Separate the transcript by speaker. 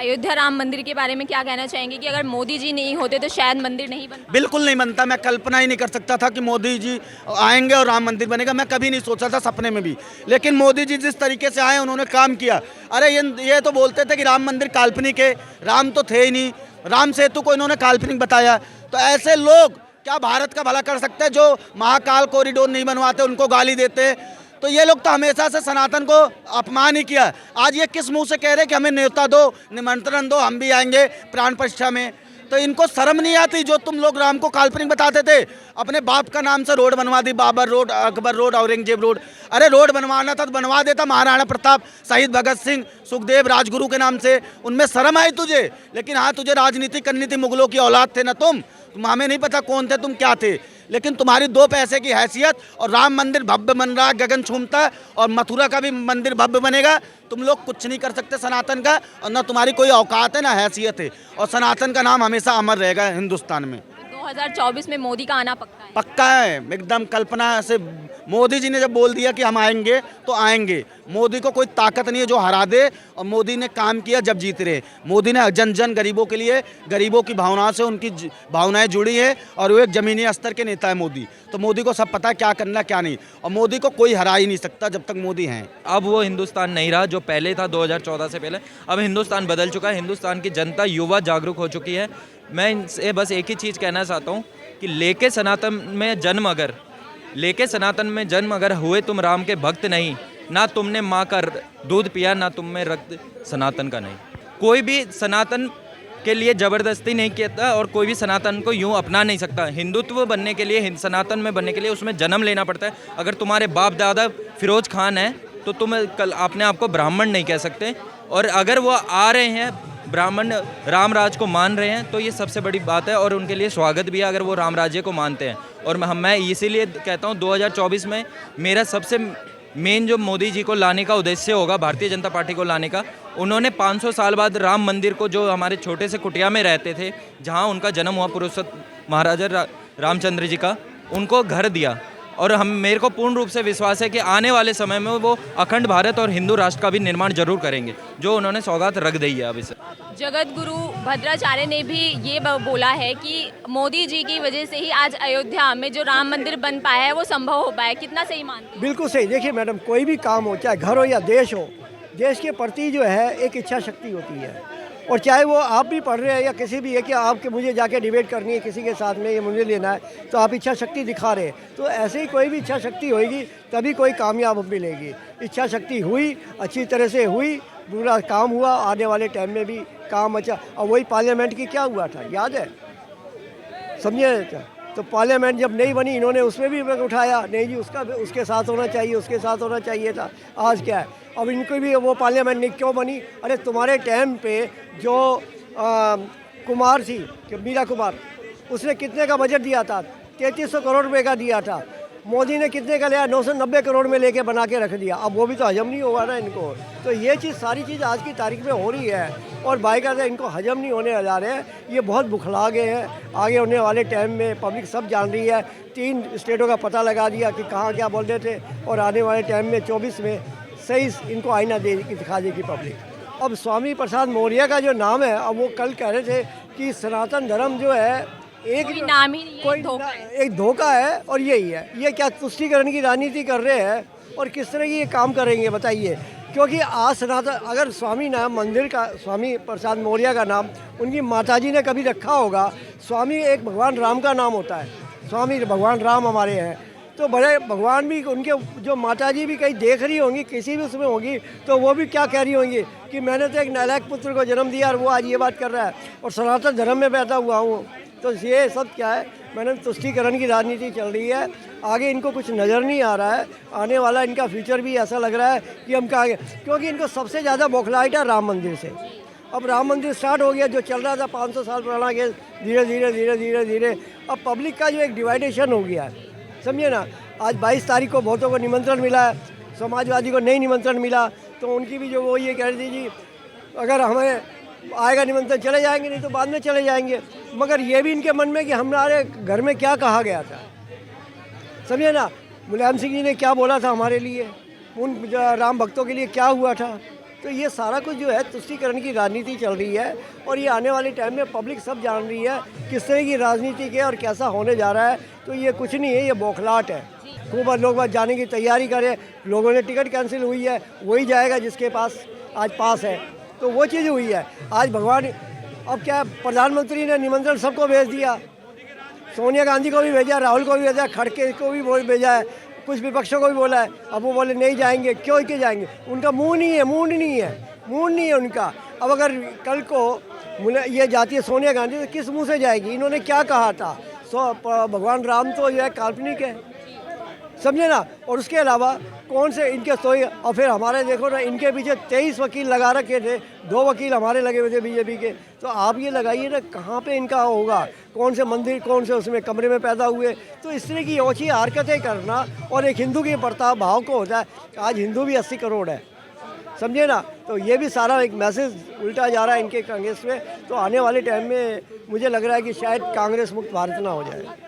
Speaker 1: अयोध्या राम मंदिर के बारे में क्या कहना चाहेंगे कि अगर मोदी जी नहीं होते तो शायद मंदिर नहीं बनता?
Speaker 2: बिल्कुल नहीं बनता। मैं कल्पना ही नहीं कर सकता था कि मोदी जी आएंगे और राम मंदिर बनेगा। मैं कभी नहीं सोचा था सपने में भी। लेकिन मोदी जी जिस तरीके से आए उन्होंने काम किया। अरे ये तो बोलते थे कि राम मंदिर काल्पनिक है, राम तो थे ही नहीं। राम सेतु को इन्होंने काल्पनिक बताया। तो ऐसे लोग क्या भारत का भला कर सकते हैं? जो महाकाल कॉरिडोर नहीं बनवाते उनको गाली देते। तो ये लोग तो हमेशा से सनातन को अपमान ही किया। आज ये किस मुंह से कह रहे हैं कि हमें न्योता दो, निमंत्रण दो, हम भी आएंगे प्राण प्रतिष्ठा में? तो इनको शर्म नहीं आती? जो तुम लोग राम को काल्पनिक बताते थे, अपने बाप का नाम से रोड बनवा दी, Babur road, Akbar road, Aurangzeb road. अरे रोड बनवाना था तो बनवा देता, महाराणा प्रताप, शहीद भगत सिंह, सुखदेव, राजगुरु के नाम से। उनमें शर्म आई तुझे? लेकिन हाँ, तुझे राजनीति करनी थी, मुगलों की औलाद थे ना तुम। हमें नहीं पता कौन थे तुम, क्या थे। लेकिन तुम्हारी दो पैसे की हैसियत, और राम मंदिर भव्य बन रहा है, गगन छूमता है, और मथुरा का भी मंदिर भव्य बनेगा। तुम लोग कुछ नहीं कर सकते सनातन का, और ना तुम्हारी कोई औकात है ना हैसियत है। और सनातन का नाम हमेशा अमर रहेगा हिंदुस्तान में।
Speaker 1: 2024 में मोदी का आना पक्का है?
Speaker 2: पक्का है एकदम। कल्पना से मोदी जी ने जब बोल दिया कि हम आएंगे तो आएंगे। मोदी को कोई ताकत नहीं है जो हरा दे। और मोदी ने काम किया जब जीत रहे। मोदी ने जन जन गरीबों के लिए, गरीबों की भावनाओं से उनकी भावनाएं जुड़ी है, और वो एक जमीनी स्तर के नेता है मोदी। तो मोदी को सब पता है क्या करना क्या नहीं, और मोदी को कोई हरा ही नहीं सकता जब तक मोदी हैं।
Speaker 3: अब वो हिंदुस्तान नहीं रहा जो पहले था 2014 से पहले। अब हिंदुस्तान बदल चुका है। हिंदुस्तान की जनता, युवा जागरूक हो चुकी है। मैं इनसे बस एक ही चीज़ कहना चाहता हूँ कि लेके सनातन में जन्म अगर हुए तुम राम के भक्त नहीं, ना तुमने माँ का दूध पिया, ना तुम में रक्त सनातन का नहीं। कोई भी सनातन के लिए ज़बरदस्ती नहीं कहता, और कोई भी सनातन को यूँ अपना नहीं सकता। हिंदुत्व बनने के लिए, सनातन में बनने के लिए उसमें जन्म लेना पड़ता है। अगर तुम्हारे बाप दादा फिरोज खान है तो तुम कल अपने आप को ब्राह्मण नहीं कह सकते। और अगर वो आ रहे हैं, ब्राह्मण राम राज को मान रहे हैं, तो ये सबसे बड़ी बात है, और उनके लिए स्वागत भी है अगर वो राम राज्य को मानते हैं। और मैं इसीलिए कहता हूँ 2024 में मेरा सबसे मेन जो मोदी जी को लाने का उद्देश्य होगा, भारतीय जनता पार्टी को लाने का। उन्होंने 500 साल बाद राम मंदिर को, जो हमारे छोटे से कुटिया में रहते थे, जहाँ उनका जन्म हुआ पुरुषोत्तम महाराजा रामचंद्र जी का, उनको घर दिया। और मेरे को पूर्ण रूप से विश्वास है कि आने वाले समय में वो अखंड भारत और हिंदू राष्ट्र का भी निर्माण जरूर करेंगे, जो उन्होंने सौगात रख दी है अभी से।
Speaker 1: जगत गुरु भद्राचार्य ने भी ये बोला है कि मोदी जी की वजह से ही आज अयोध्या में जो राम मंदिर बन पाया है वो संभव हो पाया है। कितना सही मानते हैं?
Speaker 4: बिल्कुल सही। देखिए मैडम, कोई भी काम हो, चाहे घर हो या देश हो, देश के प्रति जो है एक इच्छा शक्ति होती है। और चाहे वो आप भी पढ़ रहे हैं या किसी भी है कि आपके मुझे जाके डिबेट करनी है किसी के साथ में, ये मुझे लेना है, तो आप इच्छा शक्ति दिखा रहे हैं। तो ऐसे ही कोई भी इच्छा शक्ति होगी तभी कोई कामयाब मिलेगी। इच्छा शक्ति हुई, अच्छी तरह से हुई, पूरा काम हुआ, आने वाले टाइम में भी काम अच्छा। और वही पार्लियामेंट की क्या हुआ था, याद है? समझे? तो पार्लियामेंट जब नहीं बनी, इन्होंने उसमें भी उठाया, नहीं जी उसके साथ होना चाहिए, उसके साथ होना चाहिए था। आज क्या है, अब इनको भी वो पार्लियामेंट नहीं क्यों बनी? अरे तुम्हारे टाइम पे जो कुमार थी, मीरा कुमार, उसने कितने का बजट दिया था? 3300 करोड़ रुपए का दिया था। मोदी ने कितने का लिया? 990 करोड़ में लेके बना के रख दिया। अब वो भी तो हजम नहीं होगा ना इनको। तो ये चीज़, सारी चीज़ आज की तारीख में हो रही है, और बाकायदा इनको हजम नहीं होने जा रहे हैं। ये बहुत बुखला गए हैं। आगे होने वाले टाइम में पब्लिक सब जान रही है। 3 स्टेटों का पता लगा दिया कि कहाँ क्या बोल रहे थे, और आने वाले टाइम में 24 में सही इनको आईना दिखा देगी पब्लिक। अब स्वामी प्रसाद मौर्य का जो नाम है, अब वो कल कह रहे थे कि सनातन धर्म जो है एक
Speaker 1: नाम ही नहीं है,
Speaker 4: एक धोखा है, और यही है। ये क्या तुष्टीकरण की राजनीति कर रहे हैं, और किस तरह की ये काम करेंगे बताइए? क्योंकि आज सनातन, अगर स्वामी नाम मंदिर का, स्वामी प्रसाद मौर्य का नाम उनकी माताजी ने कभी रखा होगा। स्वामी एक भगवान राम का नाम होता है। स्वामी भगवान राम हमारे हैं, तो बड़े भगवान भी उनके, जो माताजी भी कहीं देख रही होंगी, किसी भी उसमें होंगी, तो वो भी क्या कह रही होंगी कि मैंने तो एक नालायक पुत्र को जन्म दिया और वो आज ये बात कर रहा है, और सनातन धर्म में बैठा हुआ हूँ। तो ये सब क्या है मैडम? तुष्टीकरण की राजनीति चल रही है। आगे इनको कुछ नज़र नहीं आ रहा है। आने वाला इनका फ्यूचर भी ऐसा लग रहा है कि हम कहाँ, क्योंकि इनको सबसे ज़्यादा बौखलाहट है राम मंदिर से। अब राम मंदिर स्टार्ट हो गया, जो चल रहा था 500 साल पुराना, के धीरे धीरे धीरे धीरे धीरे अब पब्लिक का जो एक डिवाइडेशन हो गया है, समझिए ना। आज 22 तारीख को बहुतों को निमंत्रण मिला है, समाजवादी को नहीं निमंत्रण मिला, तो उनकी भी जो वो ये कह रही थी जी अगर हमें आएगा निमंत्रण चले जाएंगे, नहीं तो बाद में चले जाएंगे। मगर ये भी इनके मन में कि हमारे घर में क्या कहा गया था, समझिए ना। मुलायम सिंह जी ने क्या बोला था हमारे लिए, उन राम भक्तों के लिए क्या हुआ था, तो ये सारा कुछ जो है तुष्टीकरण की राजनीति चल रही है और ये आने वाले टाइम में पब्लिक सब जान रही है किस तरह की राजनीति है और कैसा होने जा रहा है। तो ये कुछ नहीं है, ये बौखलाहट है। खूब लोग बात जाने की तैयारी करें, लोगों ने टिकट कैंसिल हुई है, वही जाएगा जिसके पास आज पास है, तो वो चीज़ हुई है। आज भगवान अब क्या, प्रधानमंत्री ने निमंत्रण सबको भेज दिया, सोनिया गांधी को भी भेजा, राहुल को भी भेजा, खड़गे को भी भेजा है, कुछ विपक्षों को भी बोला है। अब वो बोले नहीं जाएंगे, क्यों के जाएंगे, उनका मूड नहीं है उनका। अब अगर कल को ये जाती है सोनिया गांधी तो किस मुंह से जाएगी, इन्होंने क्या कहा था। भगवान राम तो जो है काल्पनिक है, समझे ना। और उसके अलावा कौन से इनके सोई, और फिर हमारे देखो ना, इनके पीछे 23 वकील लगा रखे थे, 2 वकील हमारे लगे हुए थे बीजेपी के। तो आप ये लगाइए ना कहाँ पे इनका होगा, कौन से मंदिर, कौन से उसमें कमरे में पैदा हुए। तो इस तरह की ओछी हरकतें करना और एक हिंदू के प्रताप भाव को होता है। आज हिंदू भी 80 करोड़ है, समझे ना। तो ये भी सारा एक मैसेज उल्टा जा रहा है इनके कांग्रेस में। तो आने वाले टाइम में मुझे लग रहा है कि शायद कांग्रेस मुक्त भारत ना हो जाए।